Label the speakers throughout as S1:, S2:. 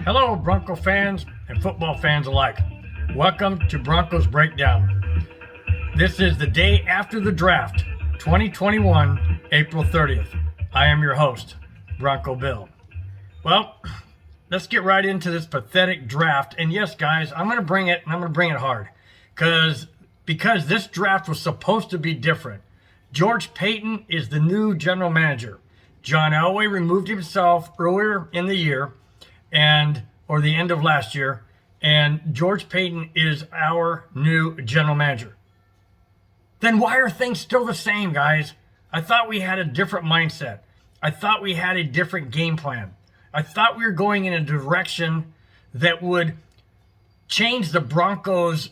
S1: Hello, Bronco fans and football fans alike. Welcome to Broncos Breakdown. This is the day after the draft, 2021, April 30th. I am your host, Bronco Bill. Well, let's get right into this pathetic draft. And yes, guys, I'm going to bring it, and I'm going to bring it hard. Because this draft was supposed to be different. George Paton is the new general manager. John Elway removed himself earlier in the year, or the end of last year, and George Paton is our new general manager. Then why are things still the same, guys? I thought we had a different mindset. I thought we had a different game plan. I thought we were going in a direction that would change the Broncos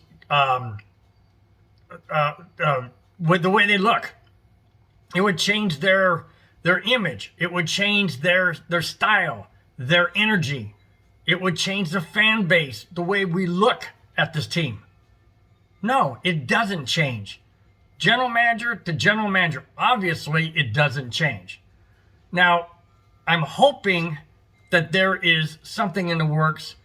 S1: with the way they look. It would change their image. It would change their style, their energy. It would change the fan base, the way we look at this team. No, it doesn't change. General manager to general manager, obviously it doesn't change. Now, I'm hoping that there is something in the works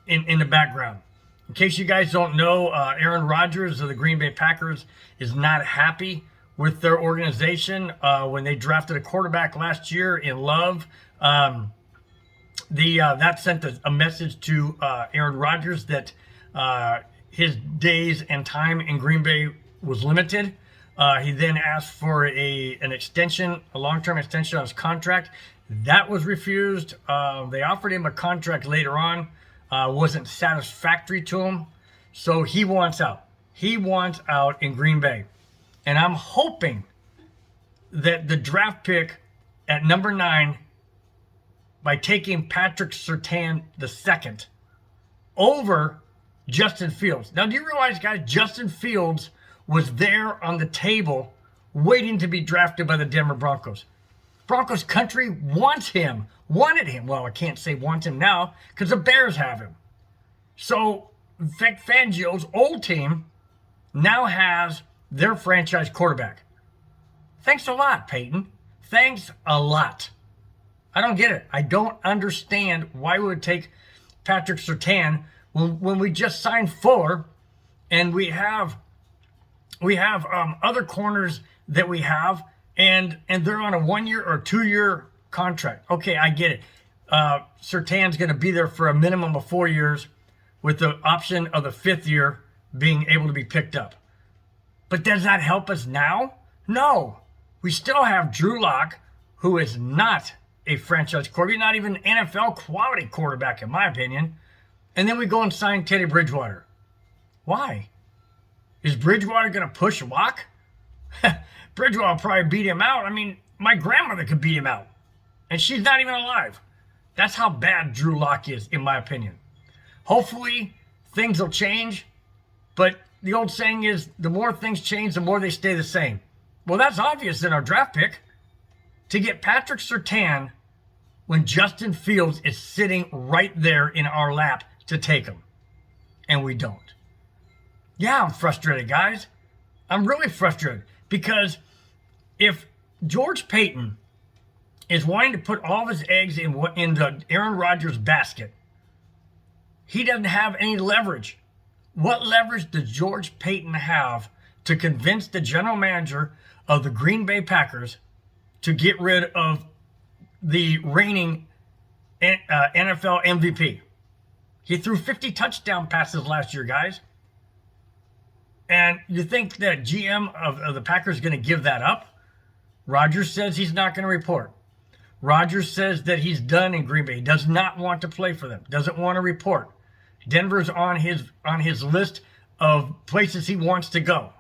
S1: in the background. In case you guys don't know, Aaron Rodgers of the Green Bay Packers is not happy with their organization when they drafted a quarterback last year in Love. That sent a message to Aaron Rodgers that his days and time in Green Bay was limited. He then asked for an extension, a long-term extension on his contract. That was refused. They offered him a contract later on. Wasn't satisfactory to him. So he wants out. He wants out in Green Bay. And I'm hoping that the draft pick at number 9, by taking Patrick Surtain II over Justin Fields. Now, do you realize, guys, Justin Fields was there on the table waiting to be drafted by the Denver Broncos. Broncos country wanted him. Well, I can't say wants him now because the Bears have him. So Vic Fangio's old team now has their franchise quarterback. Thanks a lot, Peyton. Thanks a lot. I don't get it. I don't understand why we would take Patrick Surtain when we just signed Fuller, and we have other corners that we have, and they're on a 1-year or 2-year contract. Okay, I get it. Surtain's going to be there for a minimum of 4 years, with the option of the 5th year being able to be picked up. But does that help us now? No. We still have Drew Lock, who is not a franchise quarterback, not even an NFL quality quarterback, in my opinion. And then we go and sign Teddy Bridgewater. Why? Is Bridgewater going to push Lock? Bridgewater will probably beat him out. I mean, my grandmother could beat him out. And she's not even alive. That's how bad Drew Lock is, in my opinion. Hopefully, things will change. But the old saying is, the more things change, the more they stay the same. Well, that's obvious in our draft pick. To get Patrick Surtain when Justin Fields is sitting right there in our lap to take him. And we don't. Yeah, I'm frustrated, guys. I'm really frustrated. Because if George Paton is wanting to put all of his eggs in the Aaron Rodgers basket, he doesn't have any leverage. What leverage does George Paton have to convince the general manager of the Green Bay Packers to get rid of the reigning NFL MVP? He threw 50 touchdown passes last year, guys. And you think that GM of the Packers is going to give that up? Rodgers says he's not going to report. Rodgers says that he's done in Green Bay. He does not want to play for them. Doesn't want to report. Denver's on his list of places he wants to go.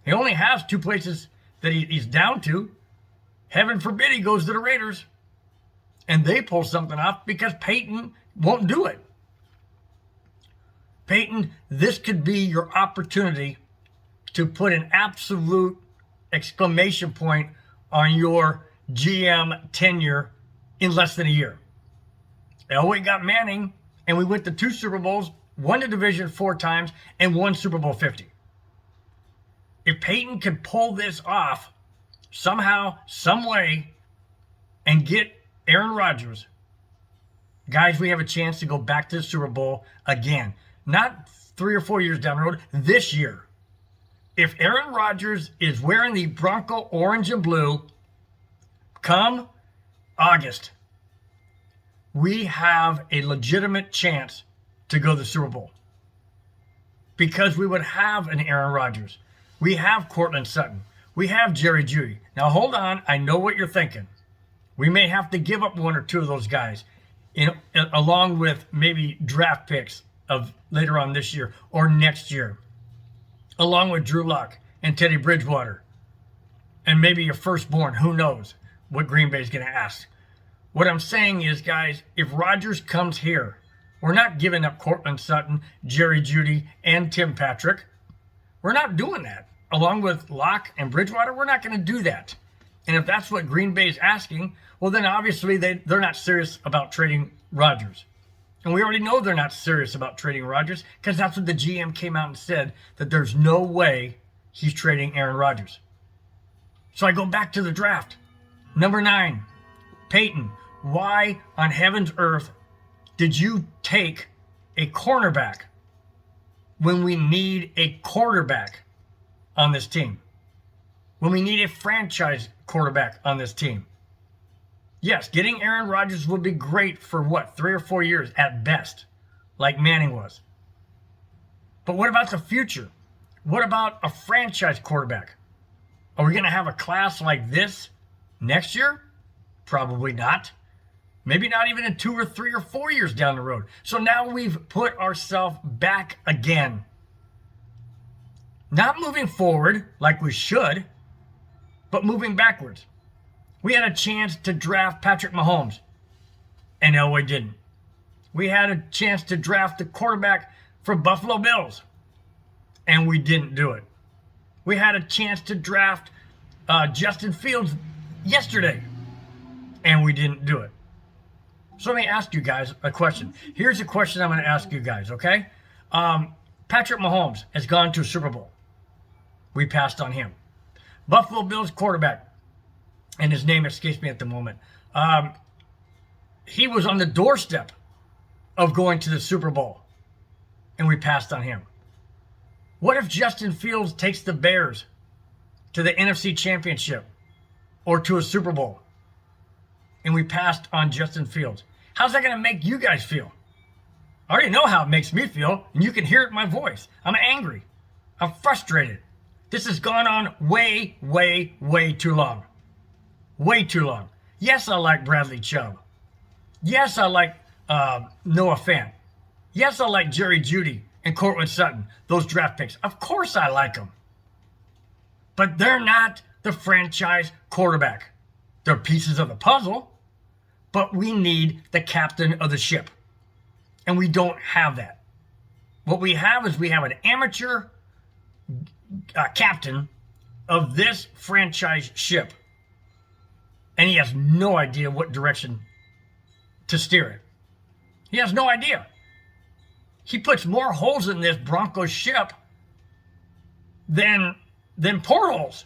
S1: He only has 2 places that he's down to. Heaven forbid he goes to the Raiders. And they pull something off because Paton won't do it. Paton, this could be your opportunity to put an absolute exclamation point on your GM tenure in less than a year. Elway got Manning, and we went to 2 Super Bowls, won the division 4 times, and won Super Bowl 50. If Paton can pull this off somehow, some way, and get Aaron Rodgers, Guys, we have a chance to go back to the Super Bowl again. Not 3 or 4 years down the road, this year. If Aaron Rodgers is wearing the Bronco orange and blue come August, we have a legitimate chance to go to the Super Bowl. Because we would have an Aaron Rodgers. We have Courtland Sutton. We have Jerry Jeudy. Now hold on, I know what you're thinking. We may have to give up 1 or 2 of those guys, along with maybe draft picks of later on this year or next year, along with Drew Lock and Teddy Bridgewater, and maybe your firstborn. Who knows what Green Bay is going to ask. What I'm saying is, guys, if Rodgers comes here, we're not giving up Courtland Sutton, Jerry Jeudy, and Tim Patrick. We're not doing that. Along with Locke and Bridgewater, we're not going to do that. And if that's what Green Bay is asking, well, then obviously they're not serious about trading Rodgers. And we already know they're not serious about trading Rodgers because that's what the GM came out and said, that there's no way he's trading Aaron Rodgers. So I go back to the draft. Number 9, Peyton. Why on heaven's earth did you take a cornerback when we need a quarterback on this team? When we need a franchise quarterback on this team? Yes, getting Aaron Rodgers would be great for what, 3 or 4 years at best, like Manning was. But what about the future? What about a franchise quarterback? Are we going to have a class like this next year? Probably not. Maybe not even in 2 or 3 or 4 years down the road. So now we've put ourselves back again. Not moving forward like we should, but moving backwards. We had a chance to draft Patrick Mahomes, and Elway didn't. We had a chance to draft the quarterback for Buffalo Bills, and we didn't do it. We had a chance to draft Justin Fields yesterday, and we didn't do it. So let me ask you guys a question. Here's a question I'm going to ask you guys, okay? Patrick Mahomes has gone to a Super Bowl. We passed on him. Buffalo Bills quarterback, and his name escapes me at the moment. He was on the doorstep of going to the Super Bowl, and we passed on him. What if Justin Fields takes the Bears to the NFC Championship or to a Super Bowl, and we passed on Justin Fields? How's that going to make you guys feel? I already know how it makes me feel, and you can hear it in my voice. I'm angry. I'm frustrated. This has gone on way, way, way too long. Way too long. Yes, I like Bradley Chubb. Yes, I like Noah Fant. Yes, I like Jerry Jeudy and Courtland Sutton, those draft picks. Of course I like them. But they're not the franchise quarterback. They're pieces of the puzzle, but we need the captain of the ship. And we don't have that. What we have is we have an amateur captain of this franchise ship. And he has no idea what direction to steer it. He has no idea. He puts more holes in this Broncos ship than portholes.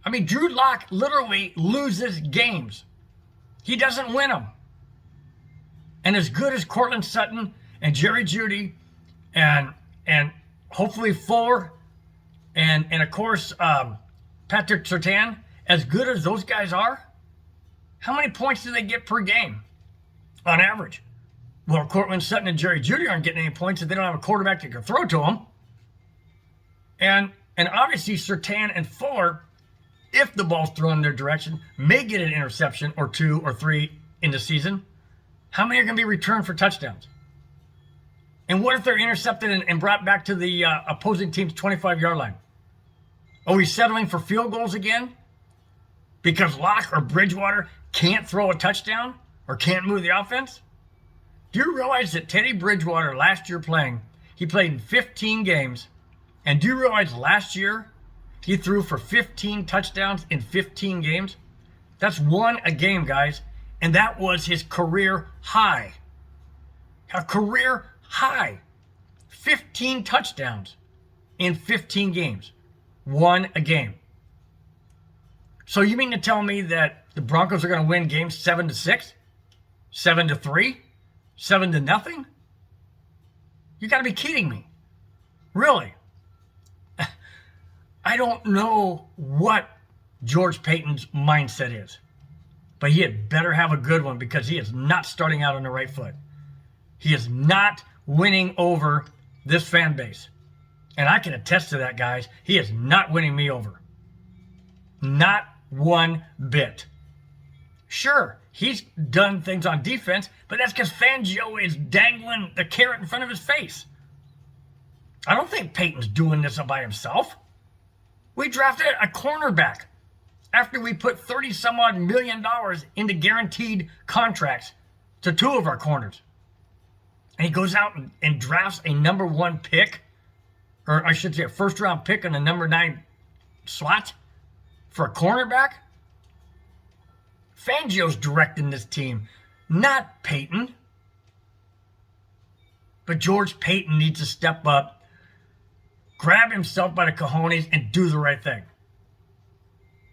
S1: I mean, Drew Lock literally loses games. He doesn't win them. And as good as Courtland Sutton and Jerry Jeudy and hopefully Fuller and of course Patrick Surtain, as good as those guys are, how many points do they get per game on average? Well, Courtland Sutton and Jerry Jeudy aren't getting any points if they don't have a quarterback that can throw to them. And obviously Surtain and Fuller, if the ball's thrown in their direction, may get an interception or 2 or 3 in the season. How many are going to be returned for touchdowns? And what if they're intercepted and brought back to the opposing team's 25-yard line? Are we settling for field goals again? Because Locke or Bridgewater can't throw a touchdown or can't move the offense? Do you realize that Teddy Bridgewater last year he played in 15 games, and do you realize last year he threw for 15 touchdowns in 15 games? That's 1 a game, guys, and that was his career high. A career high. 15 touchdowns in 15 games. 1 a game. So you mean to tell me that the Broncos are going to win games 7-6? 7-3? 7-0? You got to be kidding me. Really? I don't know what George Paton's mindset is, but he had better have a good one because he is not starting out on the right foot. He is not winning over this fan base. And I can attest to that, guys. He is not winning me over. Not one bit. Sure, he's done things on defense, but that's because Fangio is dangling the carrot in front of his face. I don't think Paton's doing this by himself. We drafted a cornerback after we put $30-some-odd million into guaranteed contracts to two of our corners. And he goes out and drafts a number 1 pick, or I should say a first-round pick in the number 9 slot for a cornerback. Fangio's directing this team, not Paton. But George Paton needs to step up, grab himself by the cojones, and do the right thing.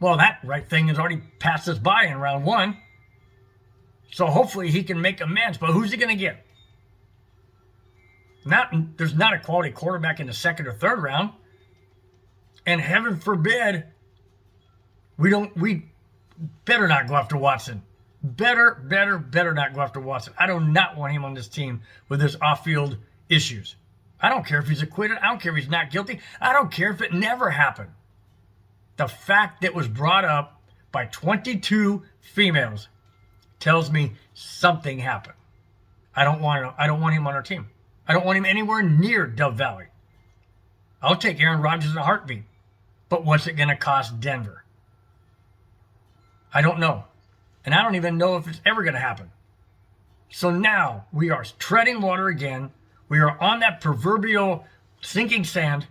S1: Well, that right thing has already passed us by in round 1. So hopefully he can make amends. But who's he going to get? There's not a quality quarterback in the 2nd or 3rd round. And heaven forbid, we better not go after Watson. Better not go after Watson. I do not want him on this team with his off-field issues. I don't care if he's acquitted. I don't care if he's not guilty. I don't care if it never happened. The fact that it was brought up by 22 females tells me something happened. I don't want him on our team. I don't want him anywhere near Dove Valley. I'll take Aaron Rodgers in a heartbeat. But what's it going to cost Denver? I don't know. And I don't even know if it's ever going to happen. So now we are treading water again. We are on that proverbial sinking sand,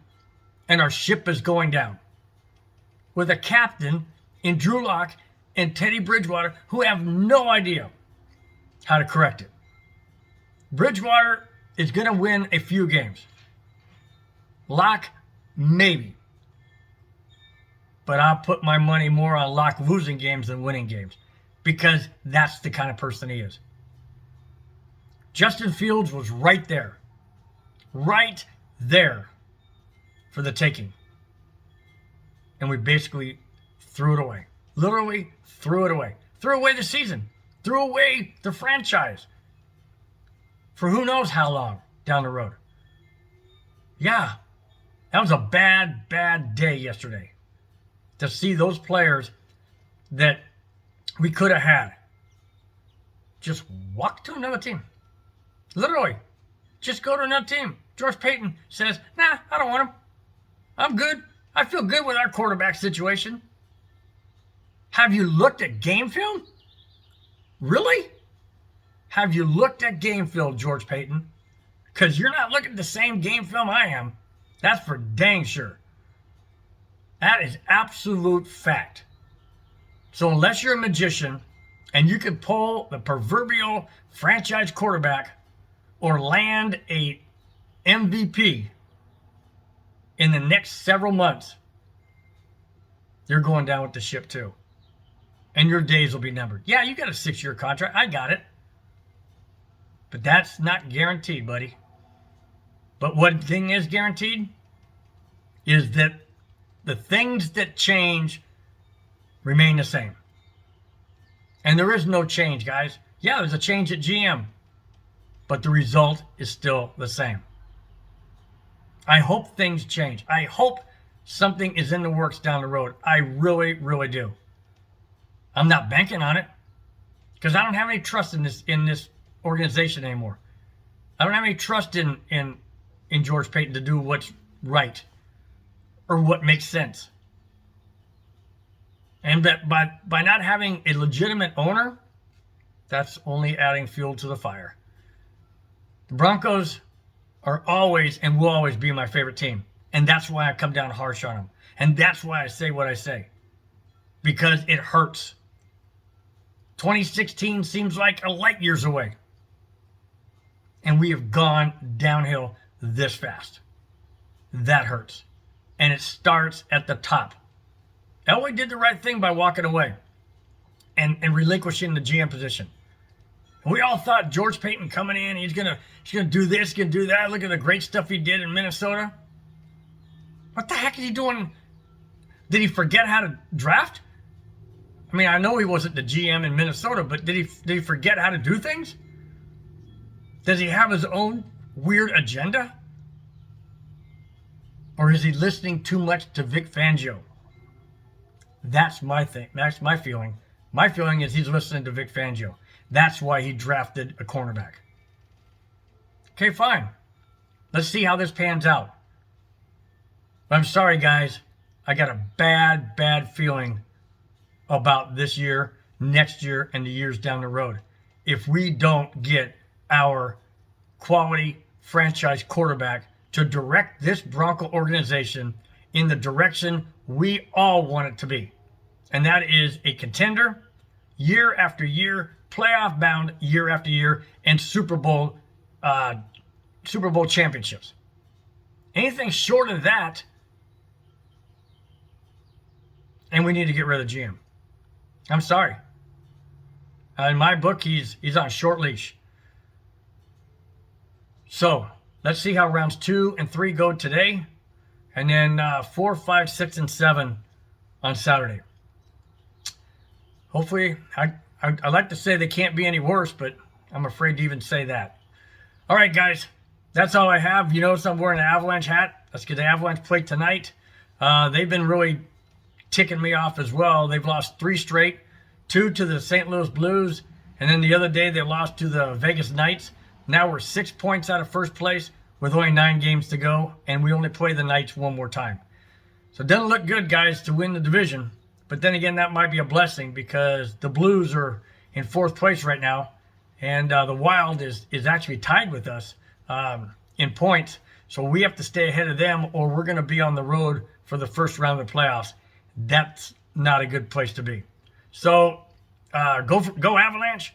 S1: and our ship is going down. With a captain in Drew Lock and Teddy Bridgewater who have no idea how to correct it. Bridgewater is going to win a few games. Lock, maybe. But I'll put my money more on Lock losing games than winning games because that's the kind of person he is. Justin Fields was right there for the taking. And we basically threw it away. Literally threw it away. Threw away the season. Threw away the franchise. For who knows how long down the road. Yeah, that was a bad day yesterday. To see those players that we could have had just walk to another team. Literally, just go to another team. George Paton says, nah, I don't want him. I'm good. I feel good with our quarterback situation. Have you looked at game film? Really? Have you looked at game film, George Paton? Because you're not looking at the same game film I am. That's for dang sure. That is absolute fact. So unless you're a magician and you can pull the proverbial franchise quarterback or land a MVP in the next several months, you're going down with the ship too. And your days will be numbered. Yeah, you got a 6-year contract. I got it. But that's not guaranteed, buddy. But one thing is guaranteed is that the things that change remain the same. And there is no change, guys. Yeah, there's a change at GM, but the result is still the same. I hope things change. I hope something is in the works down the road. I really, really do. I'm not banking on it because I don't have any trust in this organization anymore. I don't have any trust in George Paton to do what's right or what makes sense. And that by not having a legitimate owner, that's only adding fuel to the fire. The Broncos are always and will always be my favorite team. And that's why I come down harsh on them. And that's why I say what I say. Because it hurts. 2016 seems like a light years away. And we have gone downhill this fast. That hurts. And it starts at the top. Elway did the right thing by walking away and relinquishing the GM position. We all thought George Payton coming in, he's gonna do this, gonna do that. Look at the great stuff he did in Minnesota. What the heck is he doing? Did he forget how to draft? I mean, I know he wasn't the GM in Minnesota, but did he forget how to do things? Does he have his own weird agenda? Or is he listening too much to Vic Fangio? That's my thing. That's my feeling. My feeling is he's listening to Vic Fangio. That's why he drafted a cornerback. Okay, fine. Let's see how this pans out. But I'm sorry, guys. I got a bad feeling about this year, next year, and the years down the road. If we don't get our quality franchise quarterback to direct this Bronco organization in the direction we all want it to be. And that is a contender year after year, playoff bound year after year, and Super Bowl championships. Anything short of that, and we need to get rid of the GM. I'm sorry. In my book, he's on a short leash. So let's see how rounds 2 and 3 go today, and then 4, 5, 6, and 7 on Saturday. Hopefully, I like to say they can't be any worse, but I'm afraid to even say that. All right, guys, that's all I have. You notice I'm wearing an Avalanche hat. That's because the Avalanche played tonight. They've been really ticking me off as well. They've lost 3 straight, 2 to the St. Louis Blues, and then the other day they lost to the Vegas Knights. Now we're 6 points out of first place with only 9 games to go, and we only play the Knights one more time. So it doesn't look good, guys, to win the division. But then again, that might be a blessing because the Blues are in 4th place right now, and the Wild is actually tied with us in points. So we have to stay ahead of them, or we're going to be on the road for the first round of the playoffs. That's not a good place to be. So go Avalanche.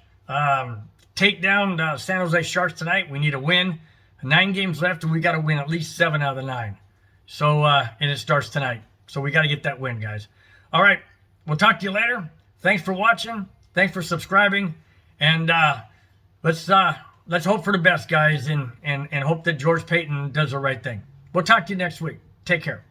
S1: Take down San Jose Sharks tonight. We need a win. 9 games left, and we got to win at least 7 out of the 9. So and it starts tonight. So we got to get that win, guys. All right, we'll talk to you later. Thanks for watching. Thanks for subscribing, and let's hope for the best, guys, and hope that George Payton does the right thing. We'll talk to you next week. Take care.